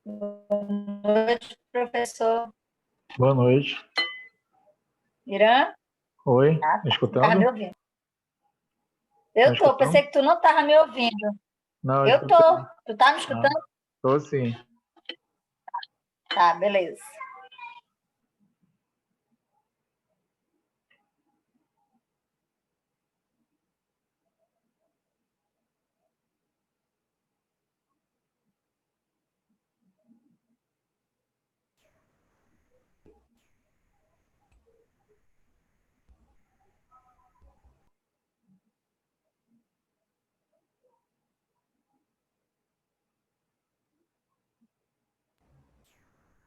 Boa noite, professor Boa noite. Irã. Oi, Ah, me você estava me escutando? ouvindo. Tá Eu me tô, pensei escutando? que tu não estava me ouvindo. Não, eu Eu tô. escutei. Tu tá me Ah, escutando? tô sim. Tá, beleza.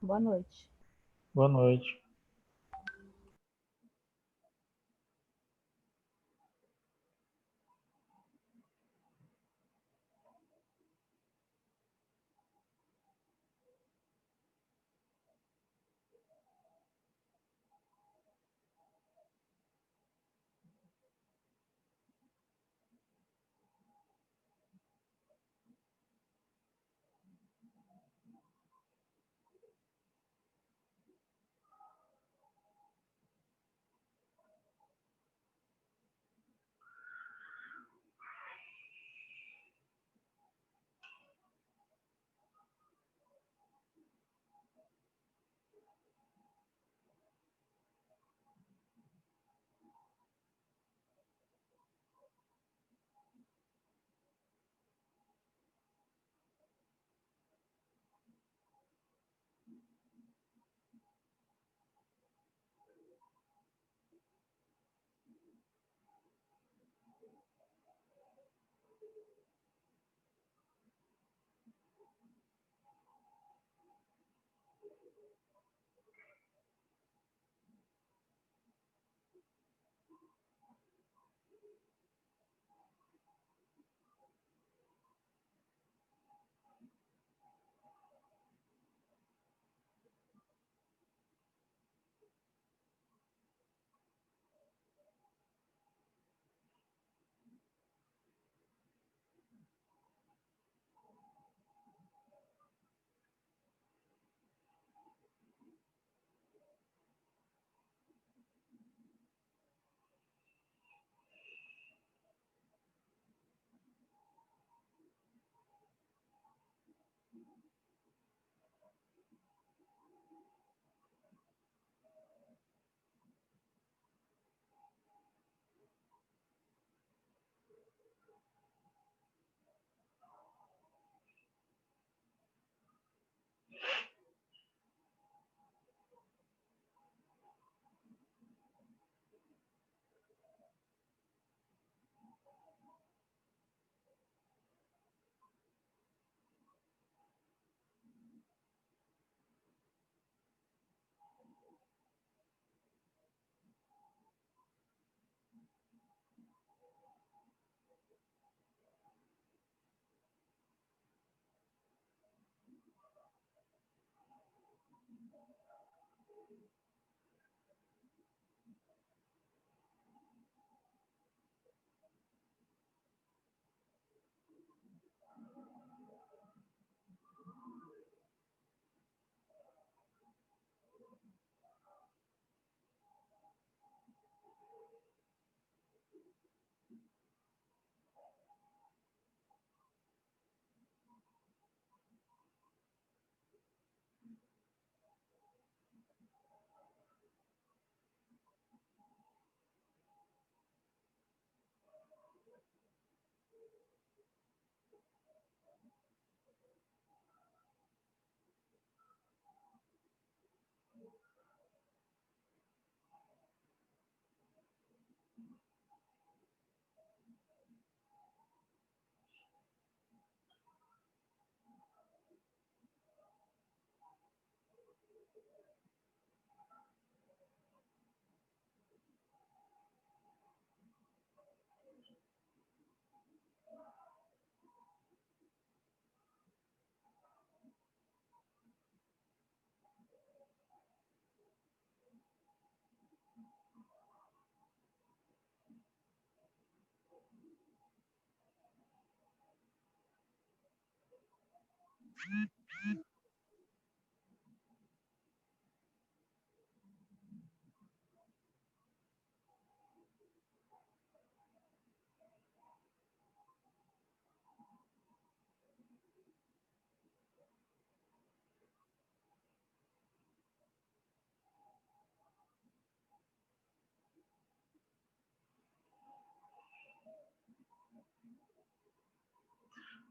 Boa noite. Boa noite.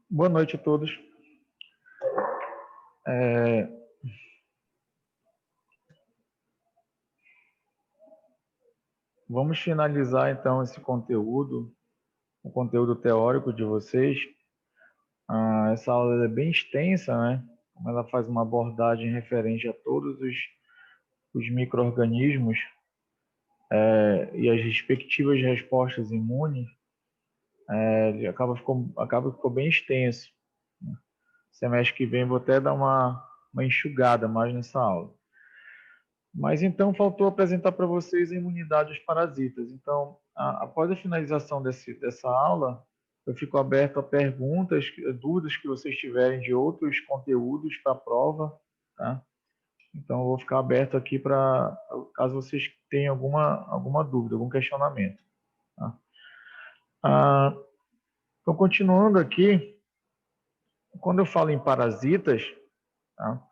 Boa noite a todos. Vamos finalizar, então, esse conteúdo, o conteúdo teórico de vocês. Essa aula é bem extensa, né? Ela faz uma abordagem referente a todos os micro-organismos e as respectivas respostas imunes. Acaba ficou bem extenso. Semestre que vem vou até dar uma enxugada mais nessa aula. Mas então faltou apresentar para vocês a imunidade aos parasitas. Então, após a finalização dessa aula, eu fico aberto a perguntas, dúvidas que vocês tiverem de outros conteúdos para a prova, tá? Então, eu vou ficar aberto aqui para caso vocês tenham alguma dúvida, algum questionamento. Tá? Então, continuando aqui, quando eu falo em parasitas, tá?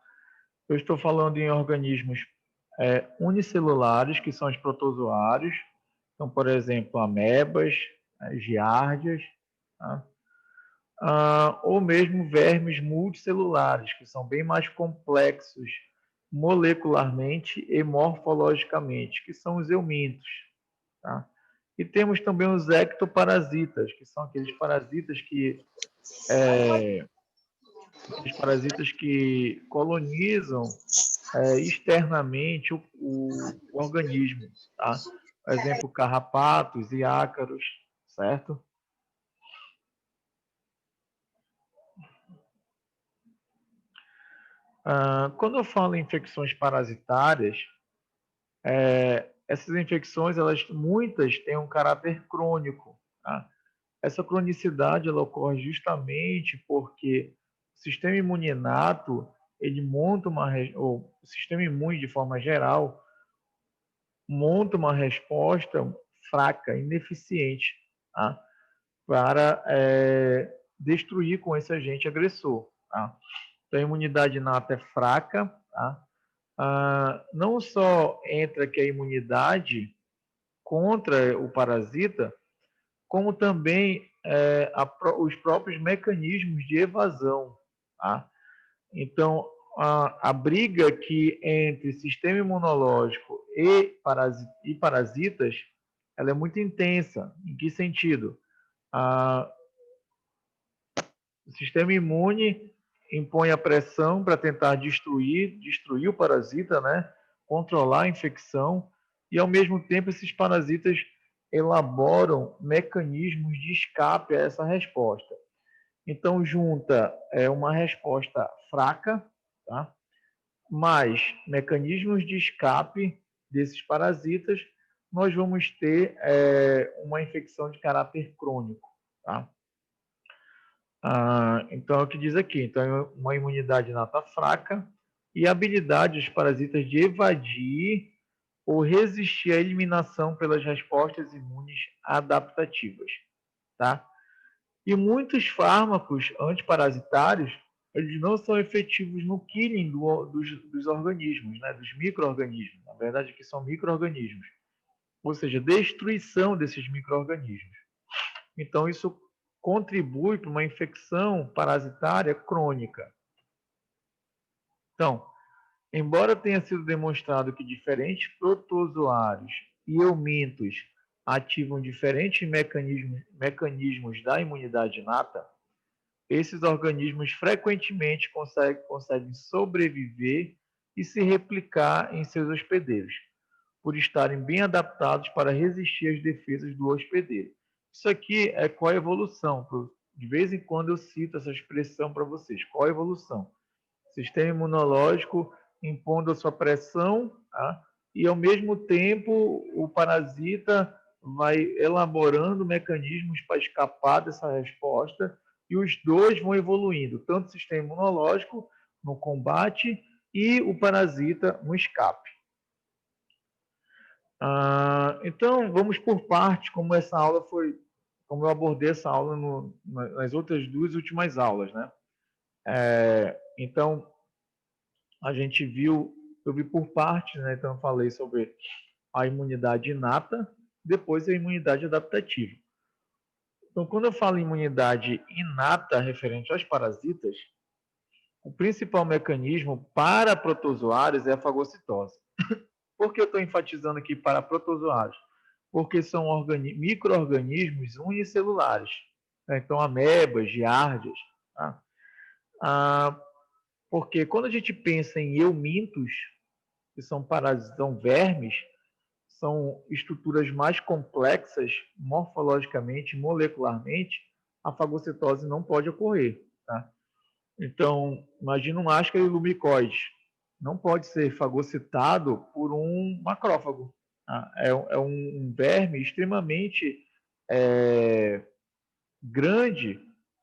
Eu estou falando em organismos unicelulares, que são os protozoários. Então, por exemplo, amebas, giardias, tá? Ou mesmo vermes multicelulares, que são bem mais complexos molecularmente e morfologicamente, que são os eumintos. Tá? E temos também os ectoparasitas, que são aqueles parasitas que colonizam externamente o organismo, tá? Por exemplo, carrapatos e ácaros, certo? Quando eu falo em infecções parasitárias, essas infecções, muitas têm um caráter crônico, tá? Essa cronicidade ela ocorre justamente porque o sistema imune inato, ele monta o sistema imune de forma geral, monta uma resposta fraca, ineficiente, tá? Para destruir com esse agente agressor. Tá? Então, a imunidade inata é fraca. Tá? Não só entra que a imunidade contra o parasita, como também os próprios mecanismos de evasão. Tá? Então, a briga que entre sistema imunológico e parasitas, ela é muito intensa. Em que sentido? O sistema imune impõe a pressão para tentar destruir o parasita, né? Controlar a infecção, e ao mesmo tempo esses parasitas elaboram mecanismos de escape a essa resposta. Então, junta uma resposta fraca, tá? Mais mecanismos de escape desses parasitas, nós vamos ter uma infecção de caráter crônico. Tá? Então, é o que diz aqui. Então, uma imunidade inata fraca e a habilidade dos parasitas de evadir ou resistir à eliminação pelas respostas imunes adaptativas. Tá? E muitos fármacos antiparasitários, eles não são efetivos no killing dos organismos, né? Dos micro-organismos. Na verdade, aqui são micro-organismos. Ou seja, destruição desses micro-organismos. Então, isso contribui para uma infecção parasitária crônica. Então, embora tenha sido demonstrado que diferentes protozoários e eumintos ativam diferentes mecanismos da imunidade inata, esses organismos frequentemente conseguem sobreviver e se replicar em seus hospedeiros, por estarem bem adaptados para resistir às defesas do hospedeiro. Isso aqui é coevolução. De vez em quando eu cito essa expressão para vocês. Coevolução. Sistema imunológico impondo a sua pressão, tá? E ao mesmo tempo o parasita vai elaborando mecanismos para escapar dessa resposta, e os dois vão evoluindo, tanto o sistema imunológico no combate e o parasita no escape. Então, vamos por partes, como eu abordei essa aula nas outras duas últimas aulas, né? Então, eu vi por partes, né? Então, eu falei sobre a imunidade inata, depois a imunidade adaptativa. Então, quando eu falo em imunidade inata referente aos parasitas, o principal mecanismo para protozoários é a fagocitose. Por que eu estou enfatizando aqui para protozoários? Porque são micro-organismos unicelulares, né? Então, amebas, giardias. Tá? Porque quando a gente pensa em eumintos, que são vermes, são estruturas mais complexas morfologicamente, molecularmente, a fagocitose não pode ocorrer. Tá? Então, imagina um ascaris lumbricoides. Não pode ser fagocitado por um macrófago. Tá? É um verme extremamente grande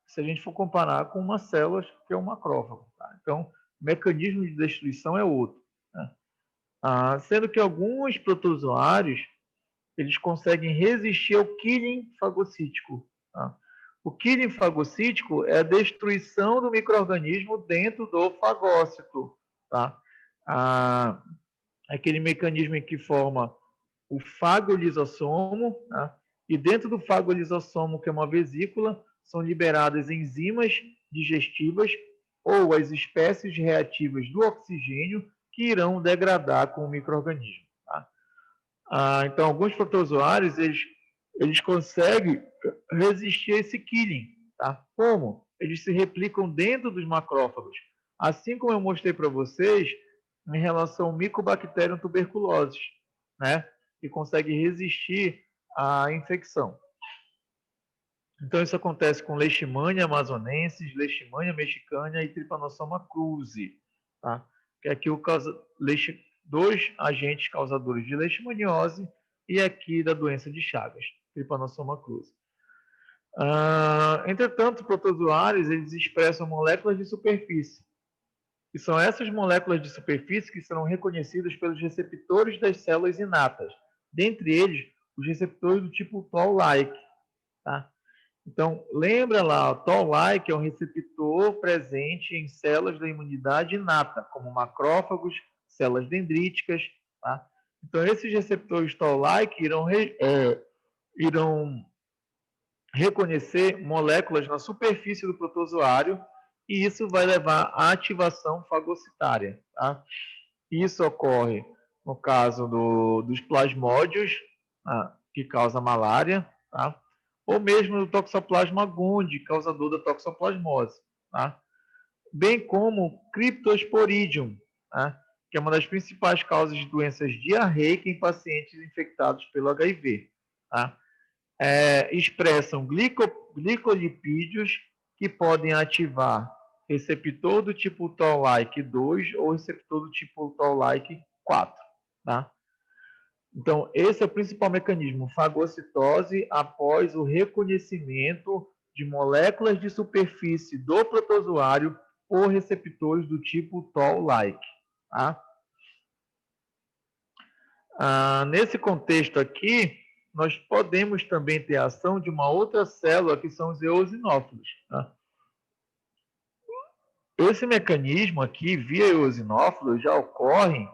se a gente for comparar com uma célula que é um macrófago. Tá? Então, o mecanismo de destruição é outro. Tá? Sendo que alguns protozoários eles conseguem resistir ao killing fagocítico. Tá? O killing fagocítico é a destruição do micro-organismo dentro do fagócito. Tá? Aquele mecanismo em que forma o fagolisossomo, tá? E dentro do fagolisossomo, que é uma vesícula, são liberadas enzimas digestivas ou as espécies reativas do oxigênio que irão degradar com o micro-organismo. Tá? Então, alguns protozoários, eles conseguem resistir a esse killing. Tá? Como? Eles se replicam dentro dos macrófagos. Assim como eu mostrei para vocês em relação ao Mycobacterium tuberculosis, né? Que consegue resistir à infecção. Então, isso acontece com Leishmania amazonensis, Leishmania mexicana e Trypanosoma cruzi. Tá? Que aqui dois agentes causadores de leishmaniose e aqui da doença de Chagas, Trypanosoma cruzi. Entretanto, protozoários eles expressam moléculas de superfície. E são essas moléculas de superfície que serão reconhecidas pelos receptores das células inatas. Dentre eles, os receptores do tipo Toll-like. Tá? Então, lembra lá, o Toll-like é um receptor presente em células da imunidade inata, como macrófagos, células dendríticas. Tá? Então, esses receptores Toll-like irão reconhecer moléculas na superfície do protozoário e isso vai levar à ativação fagocitária. Tá? Isso ocorre no caso dos plasmódios, que causa malária, tá? Ou mesmo do Toxoplasma gondii, causador da toxoplasmose. Tá? Bem como o Cryptosporidium, tá? Que é uma das principais causas de doenças diarreicas em pacientes infectados pelo HIV. Tá? Expressam glicolipídios que podem ativar receptor do tipo Toll-like 2 ou receptor do tipo Toll-like 4. Tá? Então, esse é o principal mecanismo, fagocitose após o reconhecimento de moléculas de superfície do protozoário por receptores do tipo Toll-like. Tá? Nesse contexto aqui, nós podemos também ter a ação de uma outra célula, que são os eosinófilos. Tá? Esse mecanismo aqui, via eosinófilo, já ocorre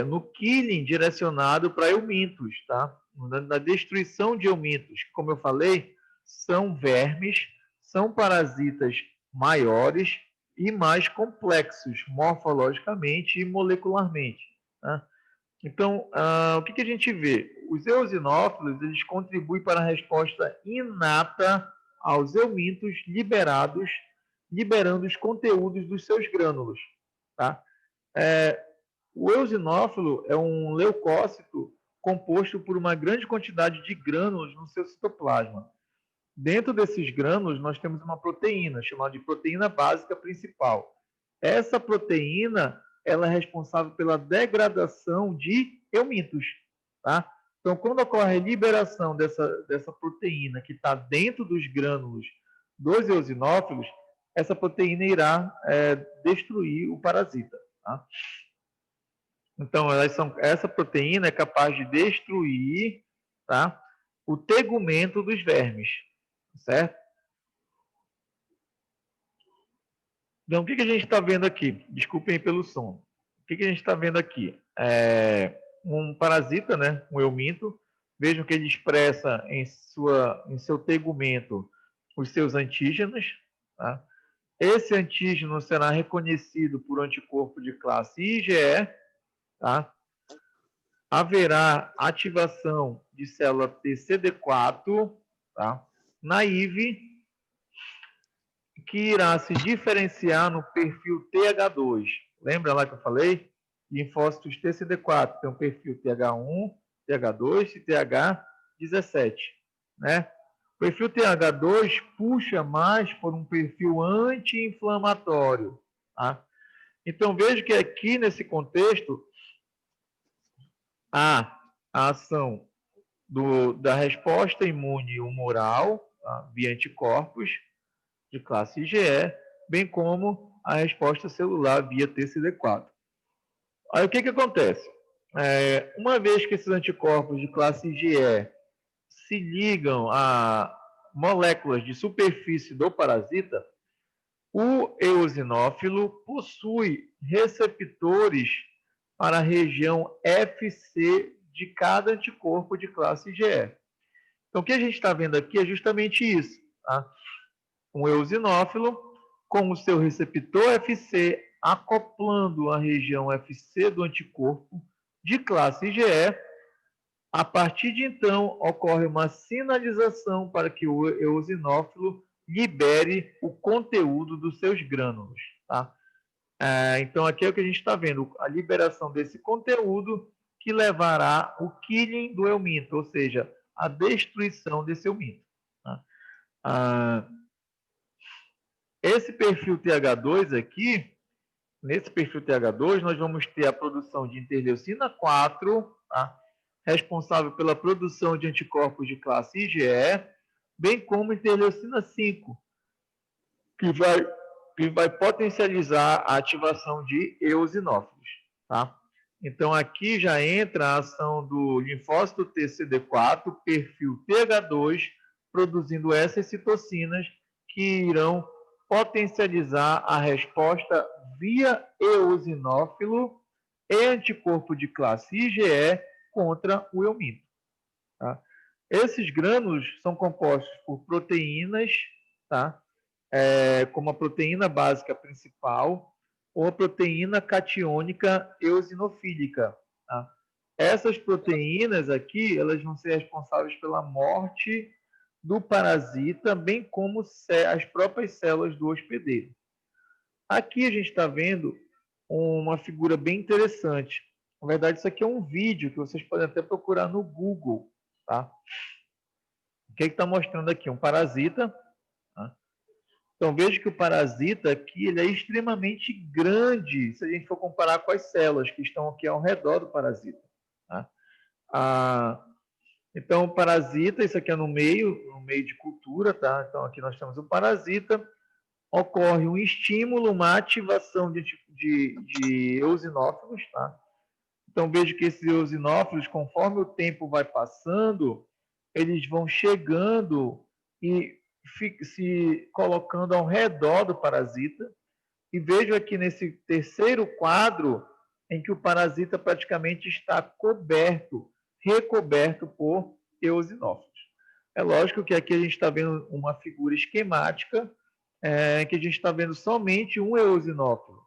no killing direcionado para eumintos, tá? Na destruição de eumintos. Como eu falei, são vermes, são parasitas maiores e mais complexos morfologicamente e molecularmente. Tá? Então, o que a gente vê? Os eosinófilos eles contribuem para a resposta inata aos eumintos liberando os conteúdos dos seus grânulos. Tá? O eosinófilo é um leucócito composto por uma grande quantidade de grânulos no seu citoplasma. Dentro desses grânulos, nós temos uma proteína, chamada de proteína básica principal. Essa proteína ela é responsável pela degradação de eumintos. Tá? Então, quando ocorre a liberação dessa proteína que está dentro dos grânulos dos eosinófilos, essa proteína irá destruir o parasita. Tá? Então, essa proteína é capaz de destruir, tá, o tegumento dos vermes, certo? Então, o que a gente está vendo aqui? Desculpem pelo som. O que a gente está vendo aqui? Um parasita, né, um euminto, Vejam que ele expressa em seu tegumento os seus antígenos. Tá? Esse antígeno será reconhecido por anticorpo de classe IgE. Tá? Haverá ativação de célula TCD4, tá? Na IV, que irá se diferenciar no perfil TH2. Lembra lá que eu falei? Linfócitos TCD4 tem um perfil TH1, TH2 e TH17, né? O perfil TH2 puxa mais por um perfil anti-inflamatório, tá? Então, veja que aqui nesse contexto, há a ação da resposta imune humoral, tá? Via anticorpos de classe IgE, bem como a resposta celular via TCD4. Aí o que acontece? Uma vez que esses anticorpos de classe IgE se ligam a moléculas de superfície do parasita, o eosinófilo possui receptores para a região FC de cada anticorpo de classe IgE. Então, o que a gente está vendo aqui é justamente isso. Tá? Um eosinófilo com o seu receptor FC acoplando a região FC do anticorpo de classe IgE. A partir de então, ocorre uma sinalização para que o eosinófilo libere o conteúdo dos seus grânulos. Tá? Então, aqui é o que a gente está vendo, a liberação desse conteúdo que levará o killing do euminto, ou seja, a destruição desse euminto. Tá? Esse perfil TH2 aqui, nesse perfil TH2, nós vamos ter a produção de interleucina 4, tá? Responsável pela produção de anticorpos de classe IgE, bem como interleucina 5, que vai potencializar a ativação de eosinófilos. Tá? Então, aqui já entra a ação do linfócito TCD4, perfil TH2, produzindo essas citocinas que irão potencializar a resposta via eosinófilo e anticorpo de classe IgE contra o euminto. Tá? Esses grânulos são compostos por proteínas, tá? Como a proteína básica principal ou a proteína catiônica eosinofílica. Tá? Essas proteínas aqui, elas vão ser responsáveis pela morte do parasita, bem como as próprias células do hospedeiro. Aqui a gente está vendo uma figura bem interessante. Na verdade, isso aqui é um vídeo que vocês podem até procurar no Google. Tá? O que está mostrando aqui? Um parasita. Tá? Então, veja que o parasita aqui ele é extremamente grande, se a gente for comparar com as células que estão aqui ao redor do parasita. Tá? Então, o parasita, isso aqui é no meio de cultura, tá? Então, aqui nós temos o parasita, ocorre um estímulo, uma ativação de eosinófilos, tá? Então, veja que esses eosinófilos, conforme o tempo vai passando, eles vão chegando e se colocando ao redor do parasita. E vejo aqui nesse terceiro quadro, em que o parasita praticamente está recoberto por eosinófilos. É lógico que aqui a gente está vendo uma figura esquemática, que a gente está vendo somente um eosinófilo.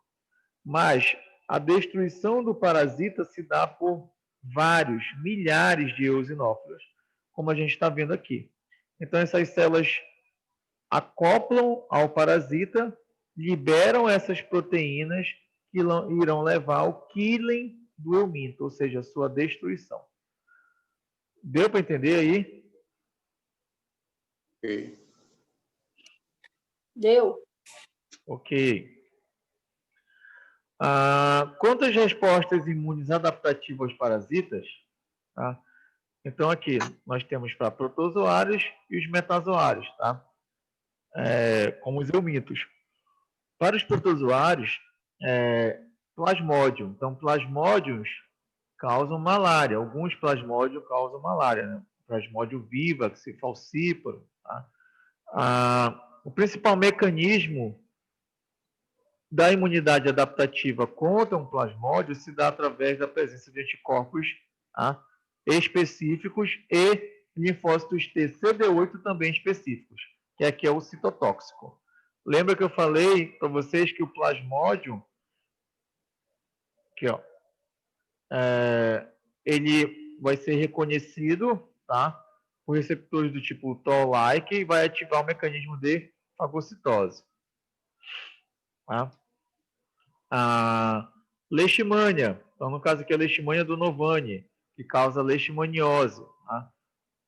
Mas a destruição do parasita se dá por vários, milhares de eosinófilos, como a gente está vendo aqui. Então, essas células acoplam ao parasita, liberam essas proteínas que irão levar ao killing do euminto, ou seja, a sua destruição. Deu para entender aí? Ok. Deu. Ok. Quanto às respostas imunes adaptativas aos parasitas, tá? Então aqui nós temos para protozoários e os metazoários, tá? Como os eumintos. Para os protozoários, plasmódio. Então, plasmódios causam malária. Alguns plasmódios causam malária, né? Plasmódio vivax, falciparum. Tá? O principal mecanismo da imunidade adaptativa contra um plasmódio se dá através da presença de anticorpos, tá? específicos e linfócitos T CD8 também específicos, que aqui é o citotóxico. Lembra que eu falei para vocês que o plasmódio, aqui, ó, ele vai ser reconhecido, tá, por receptores do tipo Toll-like e vai ativar o mecanismo de fagocitose. Tá? A leishmania, então no caso aqui a leishmania do Novani, que causa leishmaniose. Tá?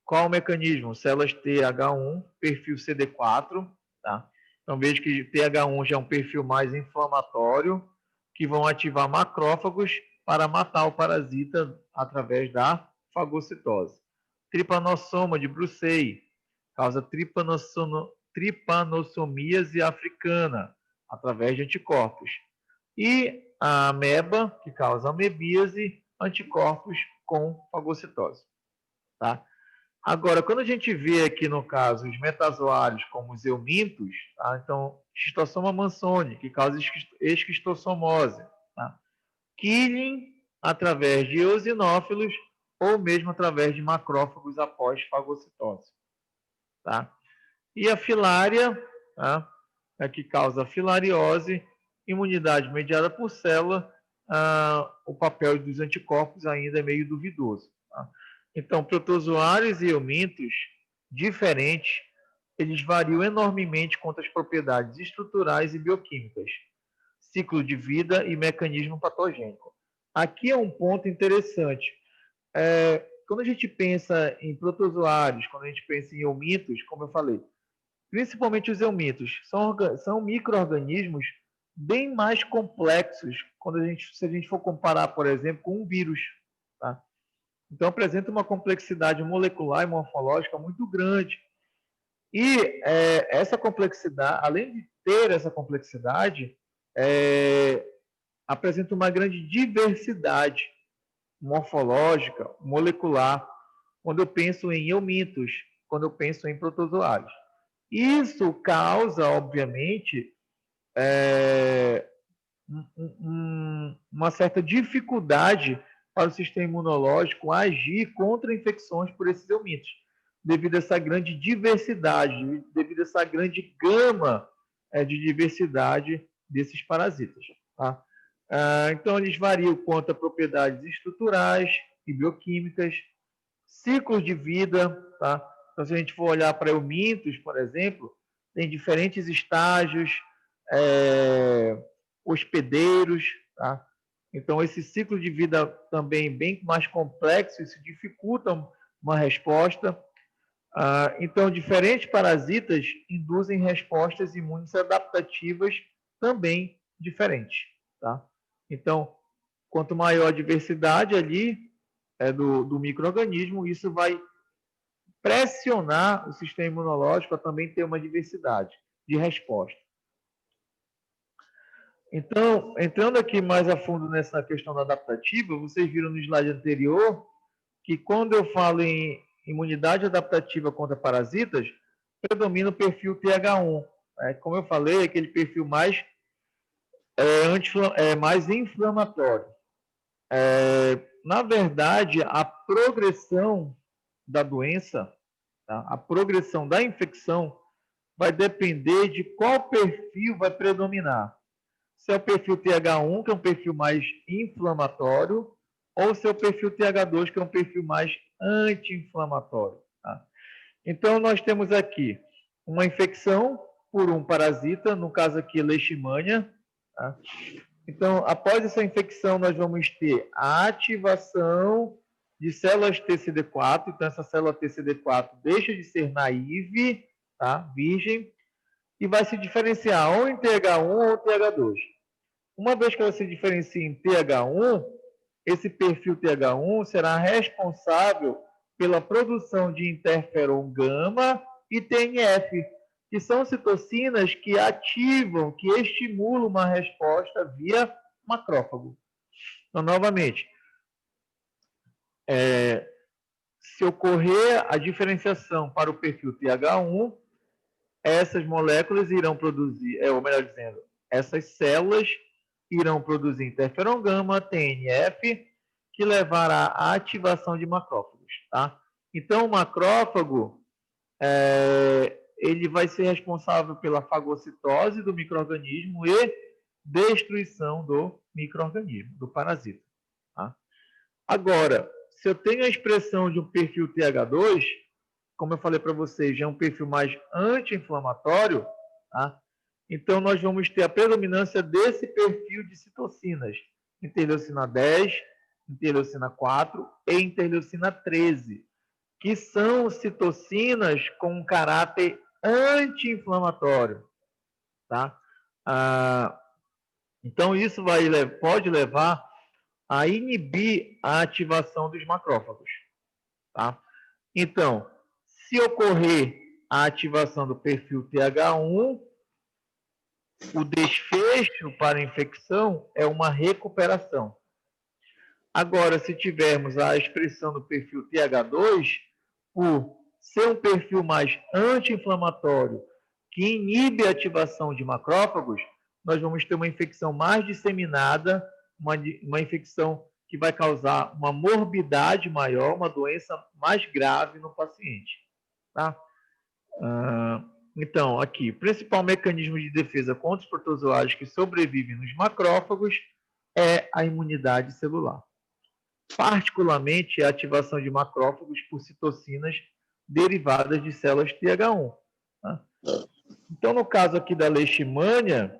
Qual o mecanismo? Células TH1, perfil CD4. Tá? Então veja que TH1 já é um perfil mais inflamatório, que vão ativar macrófagos para matar o parasita através da fagocitose. Tripanossoma de Brucei, causa tripanossomíase africana, através de anticorpos. E a ameba, que causa amebíase, anticorpos com fagocitose. Tá? Agora, quando a gente vê aqui no caso os metazoários como os eumintos, tá? Então, Schistossoma mansoni, que causa esquistossomose. Tá? Killing através de eosinófilos ou mesmo através de macrófagos após fagocitose. Tá? E a filária, tá? É que causa filariose, imunidade mediada por célula, o papel dos anticorpos ainda é meio duvidoso. Tá? Então, protozoários e eumintos diferentes, eles variam enormemente quanto às propriedades estruturais e bioquímicas, ciclo de vida e mecanismo patogênico. Aqui é um ponto interessante. Quando a gente pensa em protozoários, quando a gente pensa em eumintos, como eu falei, principalmente os eumintos, são micro-organismos bem mais complexos se a gente for comparar, por exemplo, com um vírus. Tá? Então, apresenta uma complexidade molecular e morfológica muito grande. E essa complexidade, além de ter essa complexidade, apresenta uma grande diversidade morfológica, molecular, quando eu penso em eumintos, quando eu penso em protozoários. Isso causa, obviamente, uma certa dificuldade para o sistema imunológico agir contra infecções por esses eumintos, devido a essa grande diversidade, devido a essa grande gama de diversidade desses parasitas. Tá? Então, eles variam quanto a propriedades estruturais e bioquímicas, ciclos de vida. Tá? Então, se a gente for olhar para eumintos, por exemplo, tem diferentes estágios hospedeiros. Tá? Então, esse ciclo de vida também bem mais complexo, isso dificulta uma resposta. Então, diferentes parasitas induzem respostas imunes adaptativas também diferentes. Tá? Então, quanto maior a diversidade ali do micro-organismo, isso vai pressionar o sistema imunológico a também ter uma diversidade de resposta. Então, entrando aqui mais a fundo nessa questão da adaptativa, vocês viram no slide anterior que quando eu falo em imunidade adaptativa contra parasitas, predomina o perfil TH1. Como eu falei, aquele perfil mais inflamatório. Na verdade, a progressão da doença, tá? A progressão da infecção vai depender de qual perfil vai predominar. Se é o perfil TH1, que é um perfil mais inflamatório, ou se é o perfil TH2, que é um perfil mais anti-inflamatório. Tá? Então, nós temos aqui uma infecção por um parasita, no caso aqui, leishmania. Tá? Então, após essa infecção, nós vamos ter a ativação de células TCD4. Então, essa célula TCD4 deixa de ser naive, tá? Virgem, e vai se diferenciar ou em TH1 ou TH2. Uma vez que ela se diferencia em TH1, esse perfil TH1 será responsável pela produção de interferon gama e TNF, que são citocinas que ativam, que estimulam uma resposta via macrófago. Então, novamente, se ocorrer a diferenciação para o perfil TH1, essas moléculas irão produzir, ou melhor dizendo, essas células irão produzir interferon gama, TNF, que levará à ativação de macrófagos, tá? Então, o macrófago, ele vai ser responsável pela fagocitose do micro-organismo e destruição do micro-organismo, do parasita, tá? Agora, se eu tenho a expressão de um perfil TH2, como eu falei para vocês, já é um perfil mais anti-inflamatório, tá? Então, nós vamos ter a predominância desse perfil de citocinas, interleucina 10, interleucina 4 e interleucina 13, que são citocinas com um caráter anti-inflamatório, tá? Então, isso pode levar a inibir a ativação dos macrófagos, tá? Então, se ocorrer a ativação do perfil TH1, o desfecho para a infecção é uma recuperação. Agora, se tivermos a expressão do perfil TH2, por ser um perfil mais anti-inflamatório, que inibe a ativação de macrófagos, nós vamos ter uma infecção mais disseminada, uma infecção que vai causar uma morbidade maior, uma doença mais grave no paciente, tá? Então, aqui, principal mecanismo de defesa contra os protozoários que sobrevivem nos macrófagos é a imunidade celular. Particularmente a ativação de macrófagos por citocinas derivadas de células TH1. Tá? Então, no caso aqui da leishmania,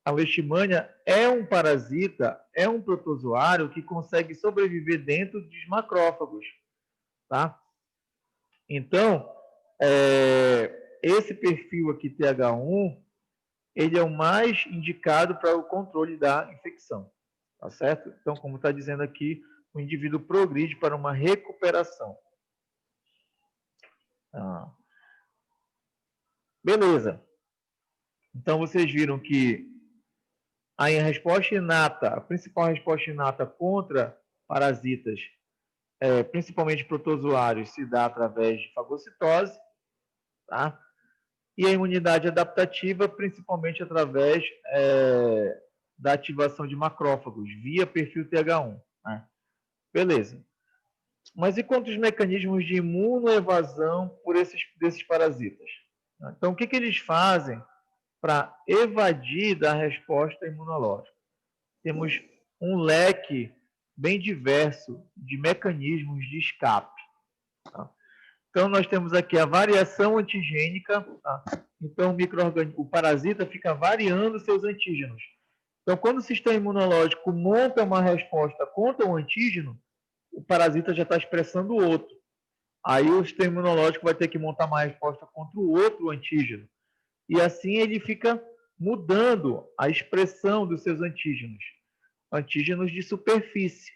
a leishmania é um parasita, é um protozoário que consegue sobreviver dentro dos macrófagos. Tá? Então, esse perfil aqui TH1, ele é o mais indicado para o controle da infecção, tá certo? Então, como está dizendo aqui, o indivíduo progride para uma recuperação. Beleza. Então, vocês viram que a resposta inata, a principal resposta inata contra parasitas, principalmente protozoários, se dá através de fagocitose, tá? E a imunidade adaptativa, principalmente através da ativação de macrófagos, via perfil TH1. Né? Beleza. Mas e quanto aos mecanismos de imunoevasão desses parasitas? Então, o que eles fazem para evadir da resposta imunológica? Temos um leque bem diverso de mecanismos de escape. Tá? Então, nós temos aqui a variação antigênica. Tá? Então, o parasita fica variando seus antígenos. Então, quando o sistema imunológico monta uma resposta contra um antígeno, o parasita já está expressando o outro. Aí o sistema imunológico vai ter que montar uma resposta contra o outro antígeno. E assim ele fica mudando a expressão dos seus antígenos. Antígenos de superfície.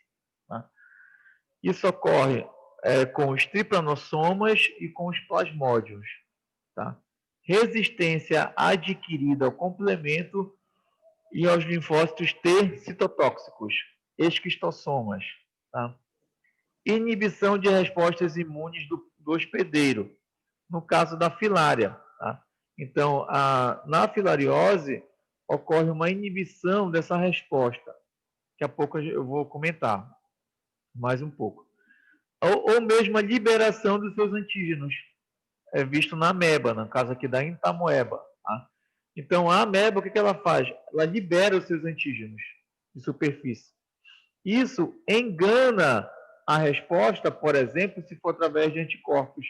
Tá? Isso ocorre com os triplanossomas e com os plasmódios. Tá? Resistência adquirida ao complemento e aos linfócitos T citotóxicos, esquistossomas. Tá? Inibição de respostas imunes do hospedeiro, no caso da filária. Tá? Então, na filariose, ocorre uma inibição dessa resposta. Daqui a pouco eu vou comentar mais um pouco. Ou mesmo a liberação dos seus antígenos, visto na ameba, no caso aqui da entamoeba. Tá? Então, a ameba, o que ela faz? Ela libera os seus antígenos de superfície. Isso engana a resposta, por exemplo, se for através de anticorpos.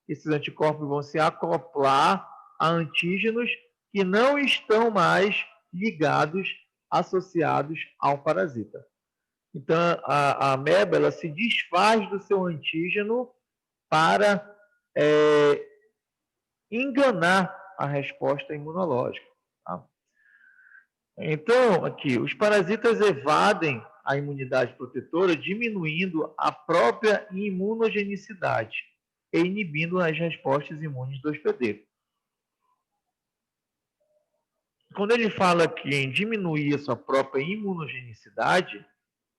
Esses anticorpos vão se acoplar a antígenos que não estão mais ligados, associados ao parasita. Então, a ameba ela se desfaz do seu antígeno para enganar a resposta imunológica. Tá? Então, aqui, os parasitas evadem a imunidade protetora, diminuindo a própria imunogenicidade e inibindo as respostas imunes do hospedeiro. Quando ele fala aqui em diminuir a sua própria imunogenicidade,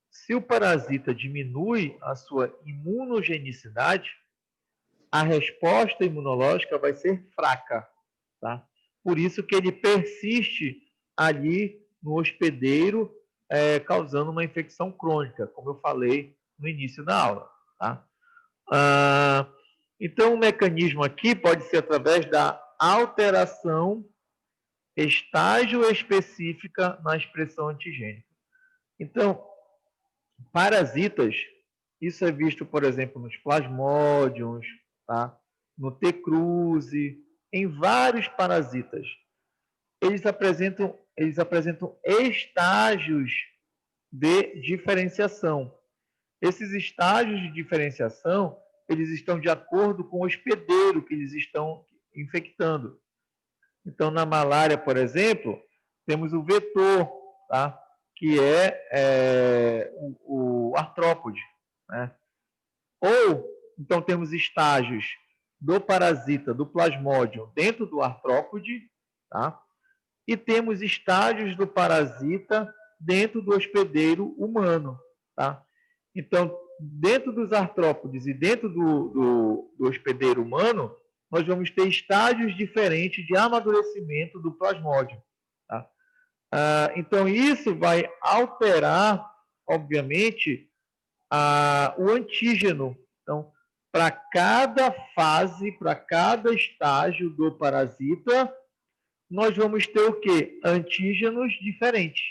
se o parasita diminui a sua imunogenicidade, a resposta imunológica vai ser fraca. Tá? Por isso que ele persiste ali no hospedeiro, causando uma infecção crônica, como eu falei no início da aula. Tá? Então, o mecanismo aqui pode ser através da alteração estágio específica na expressão antigênica. Então, parasitas, isso é visto, por exemplo, nos plasmódios, tá? No T. cruzi, em vários parasitas. Eles apresentam estágios de diferenciação. Esses estágios de diferenciação, eles estão de acordo com o hospedeiro que eles estão infectando. Então, na malária, por exemplo, temos o vetor, tá? Que é o artrópode. Né? Ou, então, temos estágios do parasita, do plasmódio, dentro do artrópode, tá? E temos estágios do parasita dentro do hospedeiro humano. Tá? Então, dentro dos artrópodes e dentro do hospedeiro humano, nós vamos ter estágios diferentes de amadurecimento do plasmódio. Tá? Então, isso vai alterar, obviamente, o antígeno. Então, para cada fase, para cada estágio do parasita, nós vamos ter o quê? Antígenos diferentes.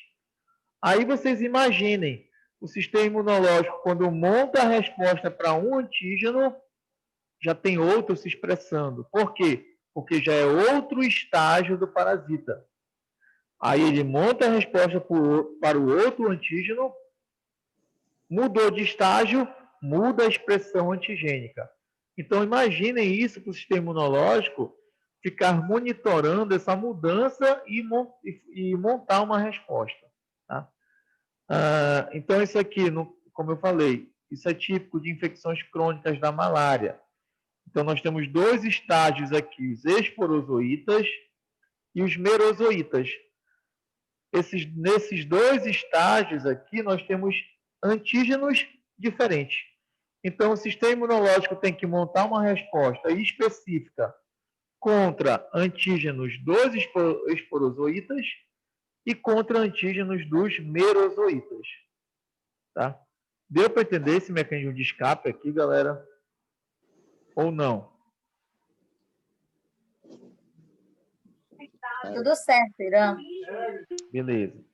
Aí vocês imaginem, o sistema imunológico, quando monta a resposta para um antígeno, já tem outro se expressando. Por quê? Porque já é outro estágio do parasita. Aí ele monta a resposta para o outro antígeno, mudou de estágio, muda a expressão antigênica. Então, imaginem isso para o sistema imunológico ficar monitorando essa mudança e montar uma resposta. Tá? Então, isso aqui, como eu falei, isso é típico de infecções crônicas da malária. Então, nós temos dois estágios aqui, os esporozoítas e os merozoítas. Nesses dois estágios aqui, nós temos antígenos diferentes. Então, o sistema imunológico tem que montar uma resposta específica contra antígenos dos esporozoítas e contra antígenos dos merozoítas. Tá? Deu para entender esse mecanismo de escape aqui, galera? Ou não? Tudo certo, Irã. Beleza.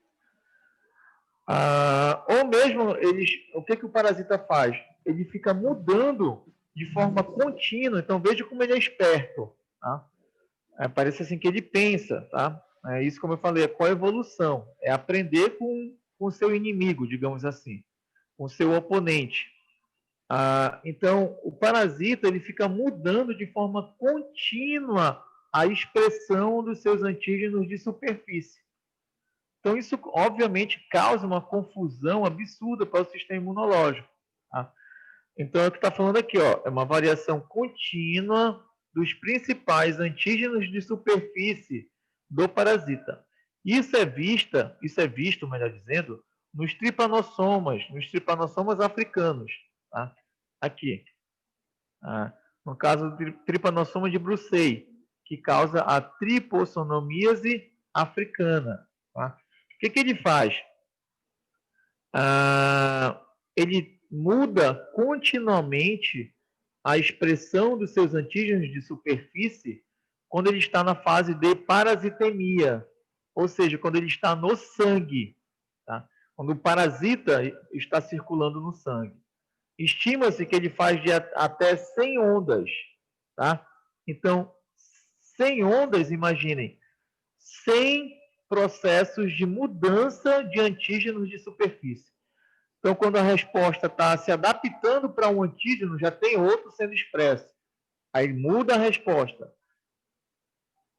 Ou mesmo, o que o parasita faz? Ele fica mudando de forma contínua. Então, veja como ele é esperto. Tá? Parece assim que ele pensa. Tá? Isso, como eu falei, é coevolução. É aprender com o seu inimigo, digamos assim. Com o seu oponente. Então, o parasita ele fica mudando de forma contínua a expressão dos seus antígenos de superfície. Então, isso, obviamente, causa uma confusão absurda para o sistema imunológico. Tá? Então, é o que está falando aqui, ó, é uma variação contínua dos principais antígenos de superfície do parasita. Isso é visto, melhor dizendo, nos tripanossomas africanos. Tá? Aqui. No caso do tripanossoma de Brucei, que causa a tripossonomíase africana. Tá? O que ele faz? Ele muda continuamente a expressão dos seus antígenos de superfície quando ele está na fase de parasitemia, ou seja, quando ele está no sangue. Tá? Quando o parasita está circulando no sangue. Estima-se que ele faz de até 100 ondas. Tá? Então, 100 ondas, imaginem, 100 processos de mudança de antígenos de superfície. Então, quando a resposta está se adaptando para um antígeno, já tem outro sendo expresso. Aí muda a resposta.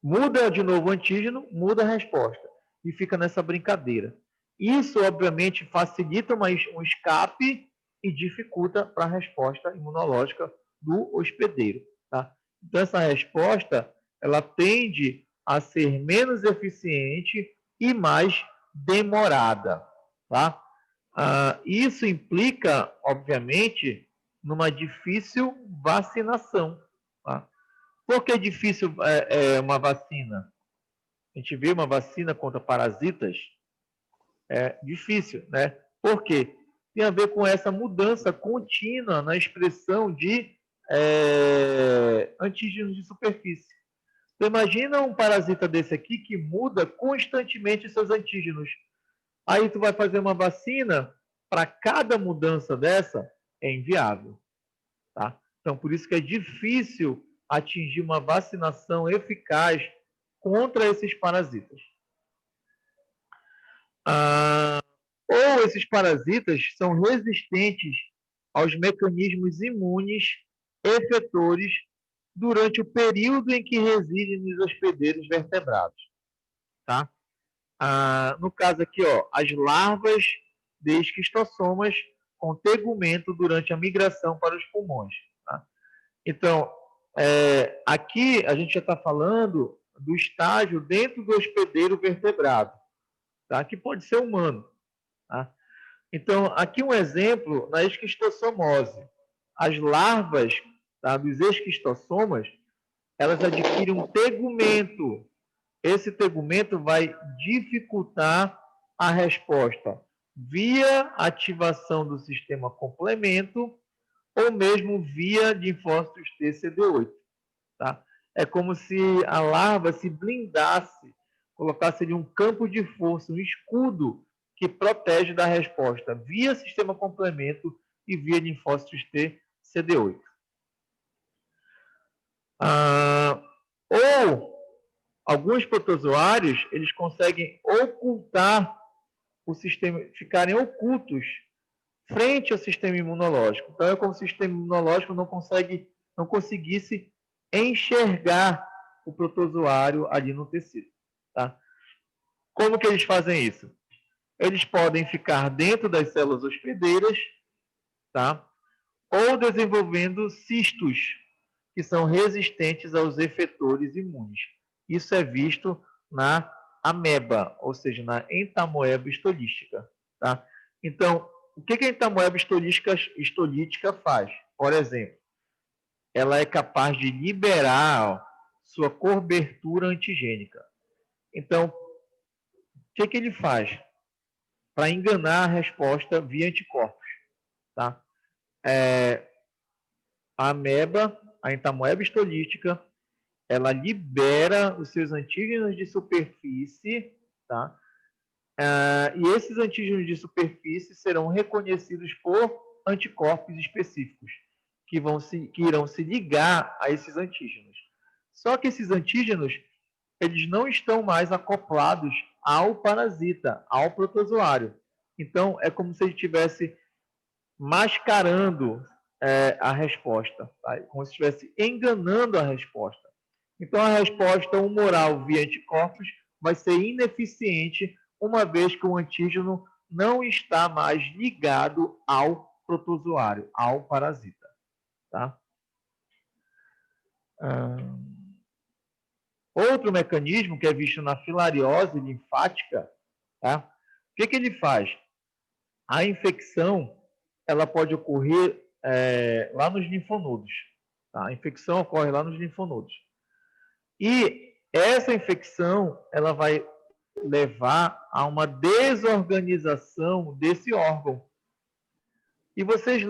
Muda de novo o antígeno, muda a resposta. E fica nessa brincadeira. Isso, obviamente, facilita um escape e dificulta para a resposta imunológica do hospedeiro. Tá? Então, essa resposta ela tende a ser menos eficiente e mais demorada. Tá? Isso implica, obviamente, numa difícil vacinação. Tá? Por que é difícil uma vacina? A gente vê uma vacina contra parasitas, é difícil, né? Por quê? tem a ver com essa mudança contínua na expressão de antígenos de superfície. Então, imagina um parasita desse aqui que muda constantemente seus antígenos. Aí tu vai fazer uma vacina, para cada mudança dessa, é inviável. Tá? Então, por isso que é difícil atingir uma vacinação eficaz contra esses parasitas. Ou esses parasitas são resistentes aos mecanismos imunes efetores durante o período em que residem nos hospedeiros vertebrados. Tá? No caso aqui, ó, as larvas de esquistossomas com tegumento durante a migração para os pulmões. Tá? Então, aqui a gente já está falando do estágio dentro do hospedeiro vertebrado, tá? Que pode ser humano. Tá? Então, aqui um exemplo na esquistossomose. As larvas, tá, dos esquistossomas, elas adquirem um tegumento. Esse tegumento vai dificultar a resposta via ativação do sistema complemento ou mesmo via linfócitos TCD8. Tá? É como se a larva se blindasse, colocasse ali um campo de força, um escudo que protege da resposta via sistema complemento e via linfócitos TCD8. Ou alguns protozoários, eles conseguem ocultar o sistema, ficarem ocultos frente ao sistema imunológico. Então, é como se o sistema imunológico não conseguisse enxergar o protozoário ali no tecido. Tá? Como que eles fazem isso? Eles podem ficar dentro das células hospedeiras, tá? Ou desenvolvendo cistos, que são resistentes aos efetores imunes. Isso é visto na ameba, ou seja, na entamoeba histolística. Tá? Então, o que a entamoeba histolítica faz? Por exemplo, ela é capaz de liberar sua cobertura antigênica. Então, o que ele faz? Para enganar a resposta via anticorpos. Tá? A ameba, a entamoeba histolítica, ela libera os seus antígenos de superfície, tá? E esses antígenos de superfície serão reconhecidos por anticorpos específicos, que irão se ligar a esses antígenos. Só que esses antígenos, eles não estão mais acoplados ao parasita, ao protozoário. Então, é como se ele estivesse mascarando a resposta, tá? Como se estivesse enganando a resposta. Então, a resposta humoral via anticorpos vai ser ineficiente, uma vez que o antígeno não está mais ligado ao protozoário, ao parasita. Tá? Outro mecanismo que é visto na filariose linfática, tá? O que ele faz? A infecção ela pode ocorrer lá nos linfonodos. Tá? A infecção ocorre lá nos linfonodos. E essa infecção ela vai levar a uma desorganização desse órgão. E vocês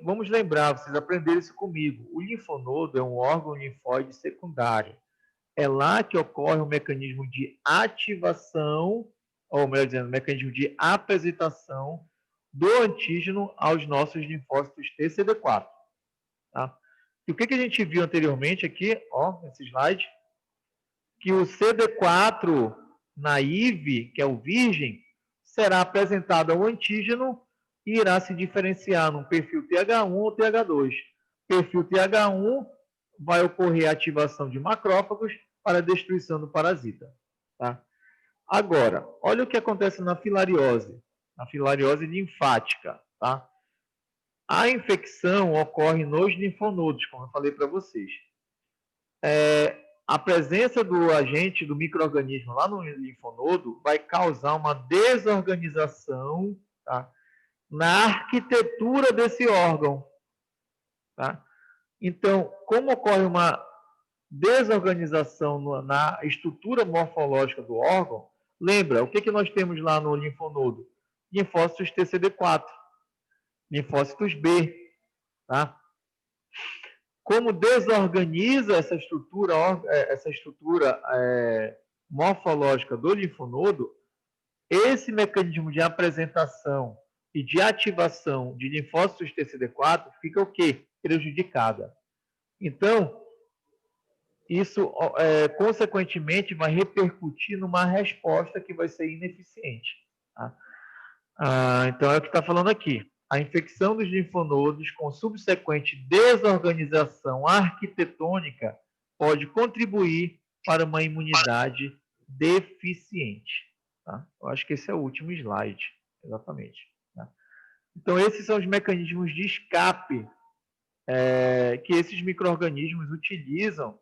vamos lembrar, vocês aprenderam isso comigo. O linfonodo é um órgão linfóide secundário. É lá que ocorre o mecanismo de ativação, ou melhor dizendo, o mecanismo de apresentação do antígeno aos nossos linfócitos TCD4. Tá? E o que a gente viu anteriormente aqui, ó, nesse slide, que o CD4 naive, que é o virgem, será apresentado ao antígeno e irá se diferenciar num perfil TH1 ou TH2. Perfil TH1 vai ocorrer a ativação de macrófagos para a destruição do parasita. Tá? Agora, olha o que acontece na filariose linfática. Tá? A infecção ocorre nos linfonodos, como eu falei para vocês. A presença do agente, do micro-organismo lá no linfonodo vai causar uma desorganização, tá, na arquitetura desse órgão. Tá? Então, como ocorre uma desorganização na estrutura morfológica do órgão, lembra, o que nós temos lá no linfonodo? Linfócitos TCD4. linfócitos B, tá? Como desorganiza essa estrutura morfológica do linfonodo, esse mecanismo de apresentação e de ativação de linfócitos TCD4 fica o quê? Prejudicada. Então, isso, consequentemente, vai repercutir numa resposta que vai ser ineficiente. Tá? Então, é o que está falando aqui. A infecção dos linfonodos com subsequente desorganização arquitetônica pode contribuir para uma imunidade deficiente. Tá? Eu acho que esse é o último slide, exatamente. Tá? Então, esses são os mecanismos de escape que esses micro-organismos utilizam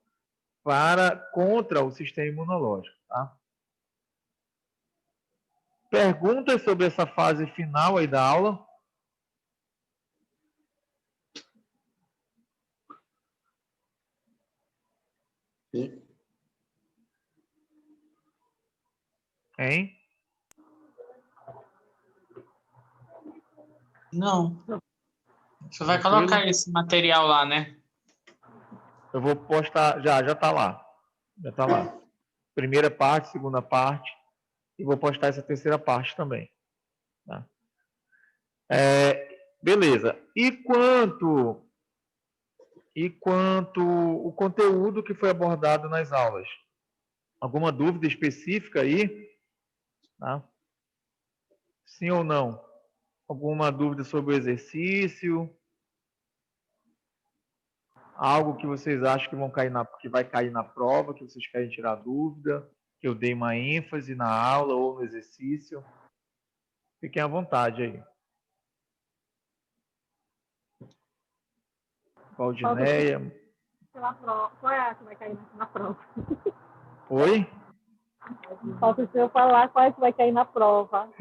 contra o sistema imunológico. Tá? Perguntas sobre essa fase final aí da aula? Hein? Não. Você vai colocar esse material lá, né? Eu vou postar, já está lá. Já está lá. Primeira parte, segunda parte. E vou postar essa terceira parte também. Tá? Beleza. E quanto o conteúdo que foi abordado nas aulas? Alguma dúvida específica aí? Tá? Sim ou não? Alguma dúvida sobre o exercício? Algo que vocês acham que vai cair na prova, que vocês querem tirar dúvida, que eu dei uma ênfase na aula ou no exercício? Fiquem à vontade aí. Valdineia. Qual é a que vai cair na prova? Oi? Falta o senhor falar qual é que vai cair na prova.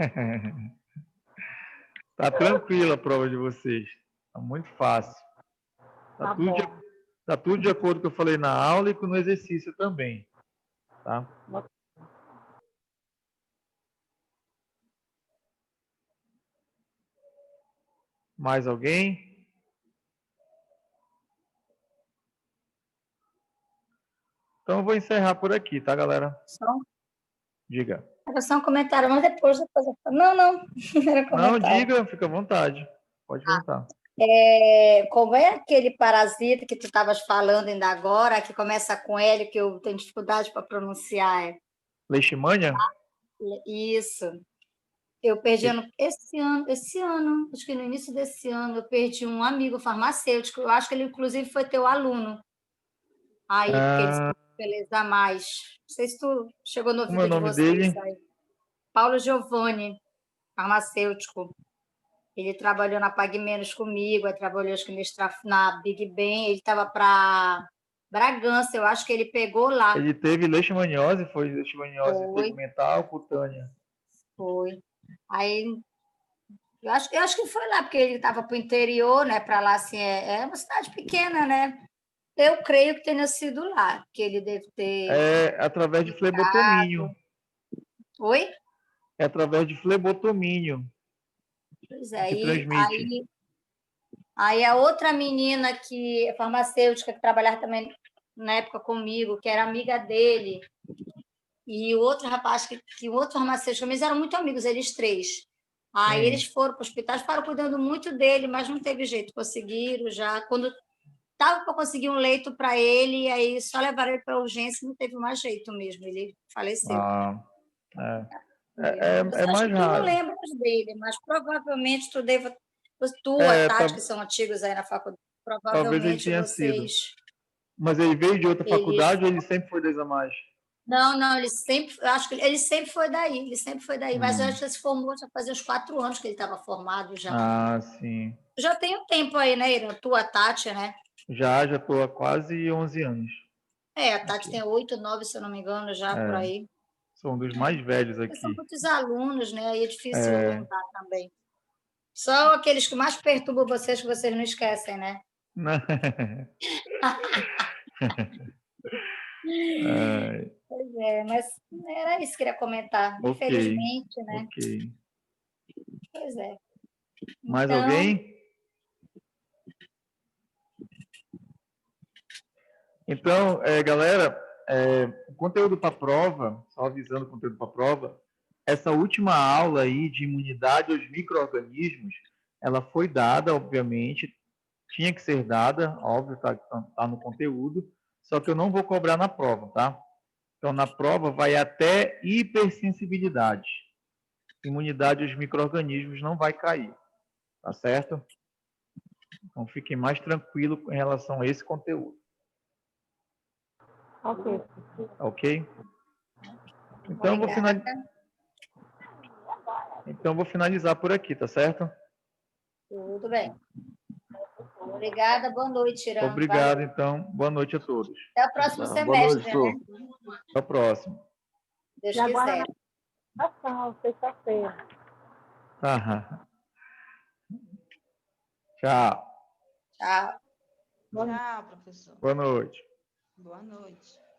Tá tranquila a prova de vocês. Tá muito fácil. Tá tudo de acordo com o que eu falei na aula e no exercício também. Tá? Mais alguém? Então eu vou encerrar por aqui, tá, galera? Diga. Era só um comentário, mas depois eu falo. Não. Era comentário. Não, diga, fica à vontade. Pode perguntar. Como é aquele parasita que tu estavas falando ainda agora, que começa com L, que eu tenho dificuldade para pronunciar? Leishmania? Isso. Eu perdi esse ano, acho que no início desse ano, eu perdi um amigo farmacêutico. Eu acho que ele, inclusive, foi teu aluno. Aí, porque ele se especializa mais. Não sei se tu chegou no Como é o ouvido de nome vocês dele? aí. Paulo Giovanni, farmacêutico. Ele trabalhou na Pague Menos comigo, aí trabalhou acho que na Big Ben, ele estava para Bragança, eu acho que ele pegou lá. Ele teve leishmaniose, foi leishmaniose tegmental, cutânea. Foi. Aí, eu acho que foi lá, porque ele estava para o interior, né? Para lá, assim, é uma cidade pequena, né? Eu creio que tenha sido lá, que ele deve ter... através de flebotomínio. Oi? É através de flebotomínio. Pois é, que transmite. Aí a outra menina que é farmacêutica, que trabalhava também na época comigo, que era amiga dele, e o outro rapaz, o outro farmacêutico, eles eram muito amigos, eles três. Aí eles foram para o hospital, ficaram cuidando muito dele, mas não teve jeito, conseguiram já. Quando estava para conseguir um leito para ele, aí só levaram ele para urgência, não teve mais jeito mesmo, ele faleceu. É mais raro. Tu não lembras dele, mas provavelmente tu Tati, que são antigos aí na faculdade, provavelmente talvez ele tenha vocês... sido. Mas ele veio de outra faculdade ou ele sempre foi da Examais? Não, eu acho que ele sempre foi daí, mas eu acho que ele se formou já fazia uns 4 anos que ele estava formado já. Sim. Já tem um tempo aí, né, Irã? Tua Tati, né? Já estou há quase 11 anos. A Tati tem 8, 9, se eu não me engano, já por aí. Sou um dos mais velhos aqui. São muitos alunos, né? Aí é difícil lembrar também. Só aqueles que mais perturbam vocês, que vocês não esquecem, né? Pois é, mas era isso que eu queria comentar. Infelizmente, né? Ok. Pois é. Mais Então, alguém? Então, galera, o conteúdo para a prova, só avisando o conteúdo para a prova, essa última aula aí de imunidade aos micro-organismos, ela foi dada, obviamente, tinha que ser dada, óbvio, tá no conteúdo, só que eu não vou cobrar na prova, tá? Então, na prova vai até hipersensibilidade. Imunidade aos micro-organismos não vai cair, tá certo? Então, fiquem mais tranquilos em relação a esse conteúdo. Ok. Ok? Então, eu vou finalizar por aqui, tá certo? tudo bem. Obrigada, boa noite, Irã. Obrigado, Valeu. então. Boa noite a todos. Até o próximo Boa semestre, noite, né? Até o próximo. Deus E agora quiser. na ação, sexta-feira. Tá. Tchau. Tchau. Tchau, professor. Boa noite. Boa noite.